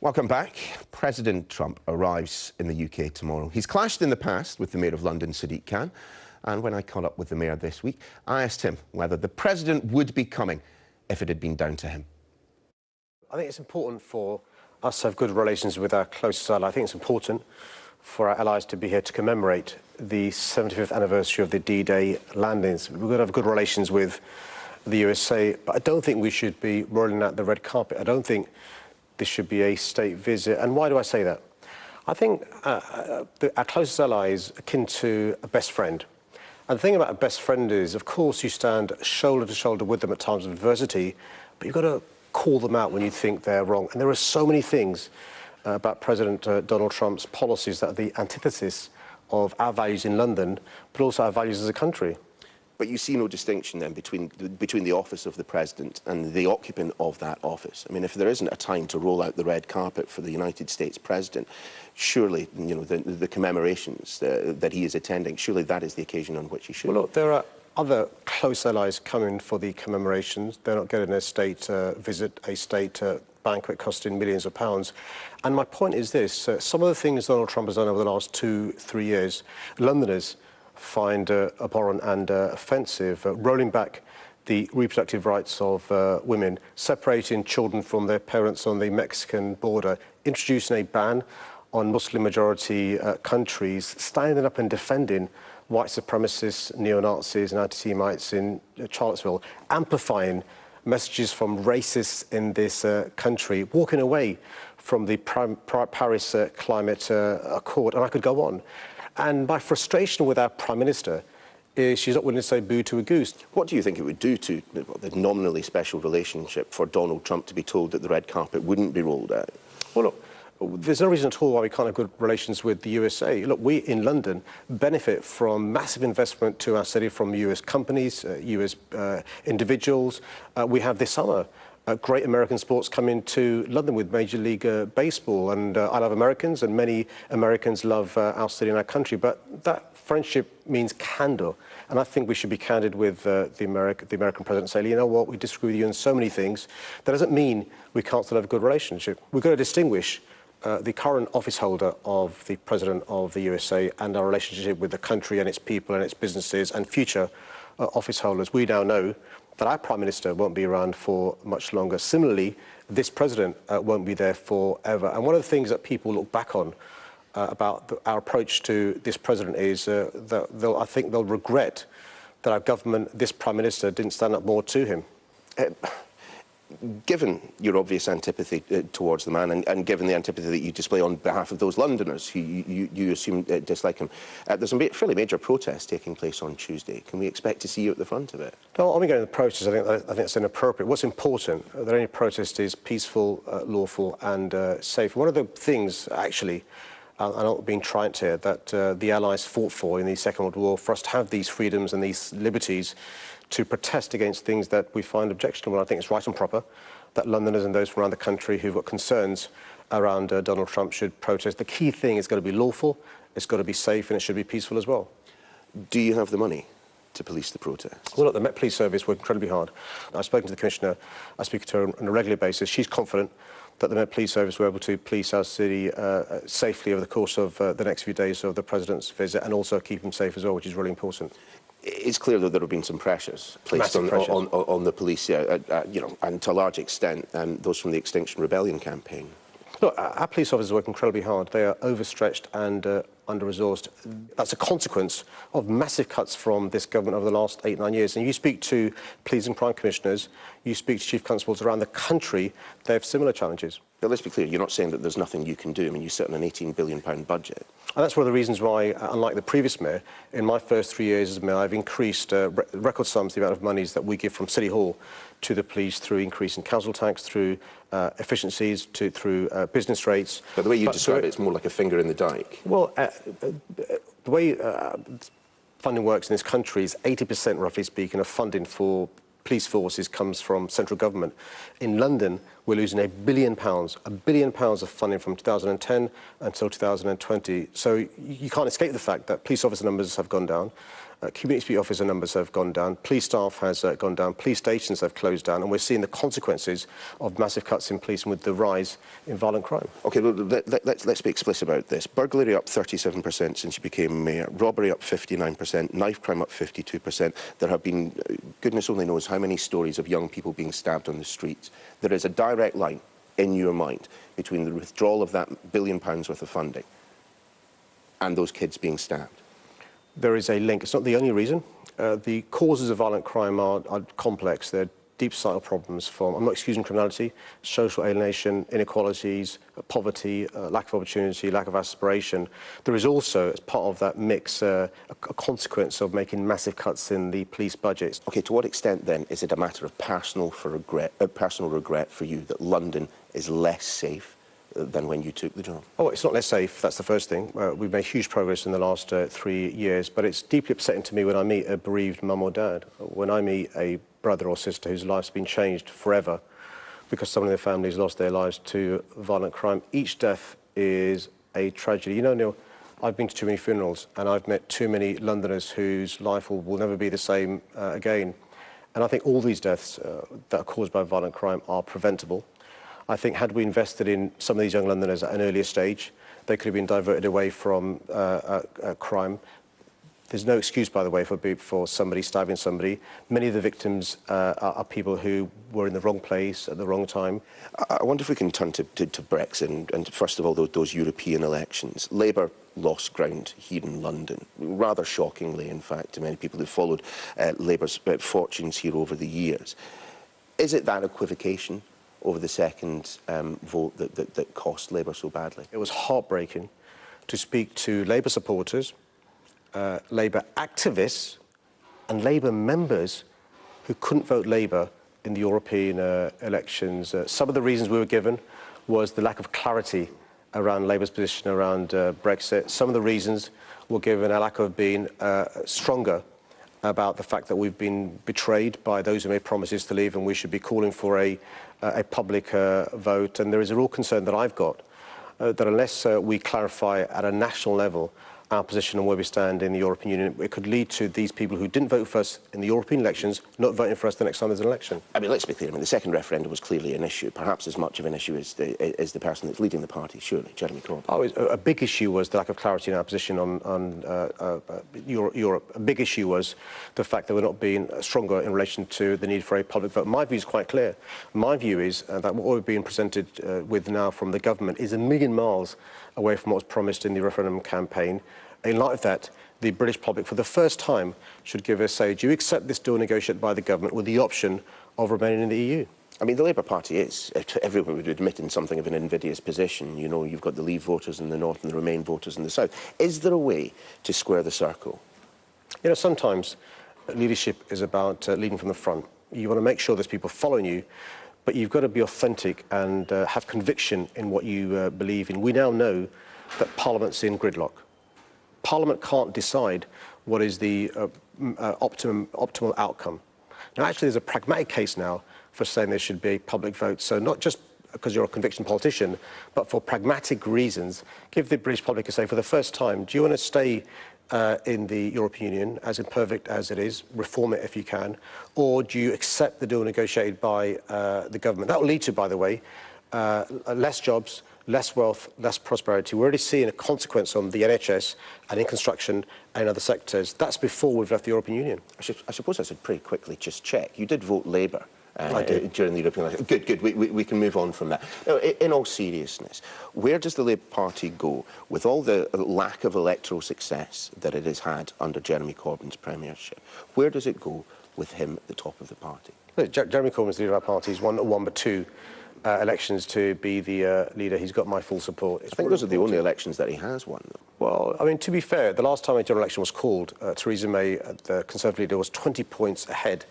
Welcome back. President Trump arrives in the UK tomorrow. He's clashed in the past with the Mayor of London, Sadiq Khan, and when I caught up with the Mayor this week, I asked him whether the President would be coming if it had been down to him. I think it's important for us to have good relations with our closest ally. I think it's important for our allies to be here to commemorate the 75th anniversary of the D-Day landings. We've got to have good relations with the USA, but I don't think we should be rolling out the red carpet. I don't think this should be a state visit. And why do I say that? I think our closest ally is akin to a best friend. And the thing about a best friend is, of course, you stand shoulder to shoulder with them at times of adversity, but you've got to call them out when you think they're wrong. And there are so many things about President Donald Trump's policies that are the antithesis of our values in London, but also our values as a country. But you see no distinction then between the office of the President and the occupant of that office. I mean, if there isn't a time to roll out the red carpet for the United States President, surely, you know, the commemorations that he is attending, surely that is the occasion on which he should. Well, look, there are other close allies coming for the commemorations. They're not getting a state visit, a state banquet costing millions of pounds. And my point is this, some of the things Donald Trump has done over the last 2-3 years, Londoners find abhorrent and offensive, rolling back the reproductive rights of women, separating children from their parents on the Mexican border, introducing a ban on Muslim-majority countries, standing up and defending white supremacists, neo-Nazis and anti-Semites in Charlottesville, amplifying messages from racists in this country, walking away from the Paris Climate Accord, and I could go on. And my frustration with our Prime Minister is she's not willing to say boo to a goose. What do you think it would do to the nominally special relationship for Donald Trump to be told that the red carpet wouldn't be rolled out? Well, look, there's no reason at all why we can't have good relations with the USA. Look, we in London benefit from massive investment to our city from US companies, US individuals. We have this summer great American sports coming to London with Major League Baseball, and I love Americans, and many Americans love our city and our country, but that friendship means candor, and I think we should be candid with the American president and say, you know what, we disagree with you on so many things. That doesn't mean we can't still have a good relationship. We've got to distinguish the current office holder of the President of the USA and our relationship with the country and its people and its businesses and future office holders. We now know that our Prime Minister won't be around for much longer. Similarly, this President won't be there forever. And one of the things that people look back on about our approach to this President is that I think they'll regret that our government, this Prime Minister, didn't stand up more to him. Given your obvious antipathy towards the man and given the antipathy that you display on behalf of those Londoners who you assume dislike him, there's a fairly major protest taking place on Tuesday. Can we expect to see you at the front of it? No, I'm going to go to the protest. I think it's inappropriate. What's important that any protest is peaceful, lawful and safe. One of the things, actually, I'm not being trite here, that the Allies fought for in the Second World War, for us to have these freedoms and these liberties to protest against things that we find objectionable. I think it's right and proper that Londoners and those from around the country who've got concerns around Donald Trump should protest. The key thing is got to be lawful, it's got to be safe, and it should be peaceful as well. Do you have the money to police the protests? Well, look, the Met Police Service work incredibly hard. I've spoken to the Commissioner, I speak to her on a regular basis. She's confident that the Met Police Service were able to police our city safely over the course of the next few days of the President's visit, and also keep him safe as well, which is really important. It's clear that there have been some pressures placed on the police, you know, and to a large extent, those from the Extinction Rebellion campaign. Look, our police officers work incredibly hard. They are overstretched and under-resourced. That's a consequence of massive cuts from this government over the last 8-9 years. And you speak to police and crime commissioners, you speak to chief constables around the country, they have similar challenges. But let's be clear, you're not saying that there's nothing you can do. I mean, you sit on an £18 billion budget. And that's one of the reasons why, unlike the previous mayor, in my first 3 years as mayor, I've increased record sums the amount of monies that we give from City Hall to the police through increase in council tax, through efficiencies, through business rates. But the way you describe it, it's more like a finger in the dike. Well, the way funding works in this country is 80%, roughly speaking, of funding for police forces comes from central government. In London, we're losing £1 billion of funding from 2010 until 2020. So you can't escape the fact that police officer numbers have gone down. Community security officer numbers have gone down, police staff has gone down, police stations have closed down, and we're seeing the consequences of massive cuts in police with the rise in violent crime. OK, well, let's be explicit about this. Burglary up 37% since you became mayor, robbery up 59%, knife crime up 52%. There have been, goodness only knows how many stories of young people being stabbed on the streets. There is a direct line, in your mind, between the withdrawal of that £1 billion worth of funding and those kids being stabbed. There is a link. It's not the only reason. The causes of violent crime are complex. They're deep societal problems from, I'm not excusing criminality, social alienation, inequalities, poverty, lack of opportunity, lack of aspiration. There is also, as part of that mix, a consequence of making massive cuts in the police budgets. OK, to what extent, then, is it a matter of personal regret for you that London is less safe than when you took the job? Oh, it's not less safe, that's the first thing. We've made huge progress in the last 3 years, but it's deeply upsetting to me when I meet a bereaved mum or dad, when I meet a brother or sister whose life's been changed forever because someone in their family's lost their lives to violent crime. Each death is a tragedy. You know, Neil, I've been to too many funerals and I've met too many Londoners whose life will never be the same again. And I think all these deaths that are caused by violent crime are preventable. I think had we invested in some of these young Londoners at an earlier stage, they could have been diverted away from crime. There's no excuse, by the way, for somebody stabbing somebody. Many of the victims are people who were in the wrong place at the wrong time. I wonder if we can turn to Brexit and first of all, those European elections. Labour lost ground here in London, rather shockingly, in fact, to many people who followed Labour's fortunes here over the years. Is it that equivocation over the second vote that cost Labour so badly? It was heartbreaking to speak to Labour supporters, Labour activists and Labour members who couldn't vote Labour in the European elections. Some of the reasons we were given was the lack of clarity around Labour's position around Brexit. Some of the reasons were given a lack of being stronger about the fact that we've been betrayed by those who made promises to leave and we should be calling for a public vote. And there is a real concern that I've got that unless we clarify at a national level our position on where we stand in the European Union, it could lead to these people who didn't vote for us in the European elections not voting for us the next time there's an election. I mean, let's be clear. I mean, the second referendum was clearly an issue, perhaps as much of an issue as the person that's leading the party, surely, Jeremy Corbyn. Oh, a big issue was the lack of clarity in our position on Europe. A big issue was the fact that we're not being stronger in relation to the need for a public vote. My view is quite clear. My view is that what we're being presented with now from the government is a million miles away from what was promised in the referendum campaign. In light of that, the British public, for the first time, should give us say, do you accept this deal negotiated by the government with the option of remaining in the EU? I mean, the Labour Party is, everyone would admit, in something of an invidious position. You know, you've got the Leave voters in the north and the Remain voters in the south. Is there a way to square the circle? You know, sometimes leadership is about leading from the front. You want to make sure there's people following you, but you've got to be authentic and have conviction in what you believe in. We now know that Parliament's in gridlock. Parliament can't decide what is the optimal outcome. Now, actually, there's a pragmatic case now for saying there should be a public vote. So not just because you're a conviction politician, but for pragmatic reasons, give the British public a say for the first time, do you want to stay in the European Union, as imperfect as it is, reform it if you can, or do you accept the deal negotiated by the government? That will lead to, by the way, less jobs, less wealth, less prosperity. We're already seeing a consequence on the NHS and in construction and other sectors. That's before we've left the European Union. I suppose I should pretty quickly just check. You did vote Labour during the European election. Good. We can move on from that. Now, in all seriousness, where does the Labour Party go with all the lack of electoral success that it has had under Jeremy Corbyn's premiership? Where does it go with him at the top of the party? Look, Jeremy Corbyn's the leader of our party. He's won not one but two elections to be the leader. He's got my full support. I think those are the only elections that he has won, though. Well, I mean, to be fair, the last time a general election was called, Theresa May, the Conservative leader, was 20 points ahead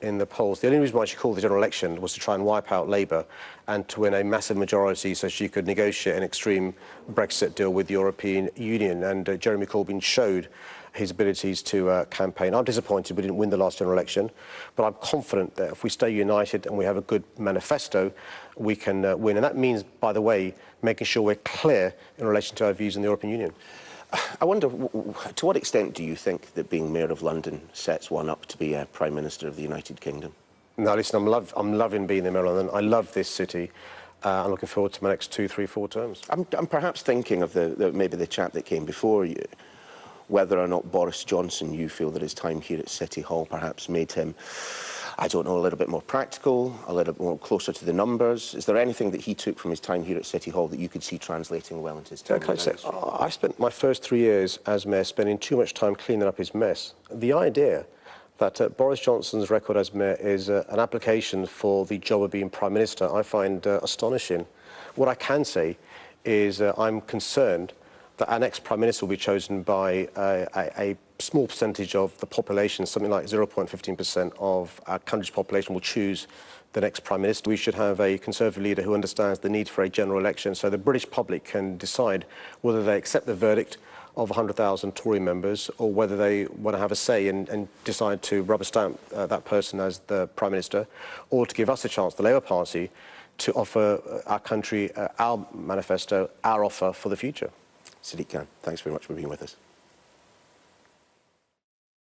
in the polls. The only reason why she called the general election was to try and wipe out Labour and to win a massive majority so she could negotiate an extreme Brexit deal with the European Union. And Jeremy Corbyn showed his abilities to campaign. I'm disappointed we didn't win the last general election, but I'm confident that if we stay united and we have a good manifesto, we can win. And that means, by the way, making sure we're clear in relation to our views in the European Union. I wonder, to what extent do you think that being Mayor of London sets one up to be a Prime Minister of the United Kingdom? No, listen, I'm loving being the Mayor of London. I love this city. I'm looking forward to my next 2, 3, 4 terms. I'm perhaps thinking of maybe the chap that came before you, whether or not Boris Johnson, you feel that his time here at City Hall perhaps made him, I don't know, a little bit more practical, a little bit more closer to the numbers. Is there anything that he took from his time here at City Hall that you could see translating well into his time? Can I say, I spent my first 3 years as Mayor spending too much time cleaning up his mess. The idea that Boris Johnson's record as Mayor is an application for the job of being Prime Minister, I find astonishing. What I can say is I'm concerned that our next Prime Minister will be chosen by a small percentage of the population, something like 0.15% of our country's population will choose the next Prime Minister. We should have a Conservative leader who understands the need for a general election so the British public can decide whether they accept the verdict of 100,000 Tory members or whether they want to have a say and decide to rubber stamp that person as the Prime Minister, or to give us a chance, the Labour Party, to offer our country our manifesto, our offer for the future. Sadiq Khan, thanks very much for being with us.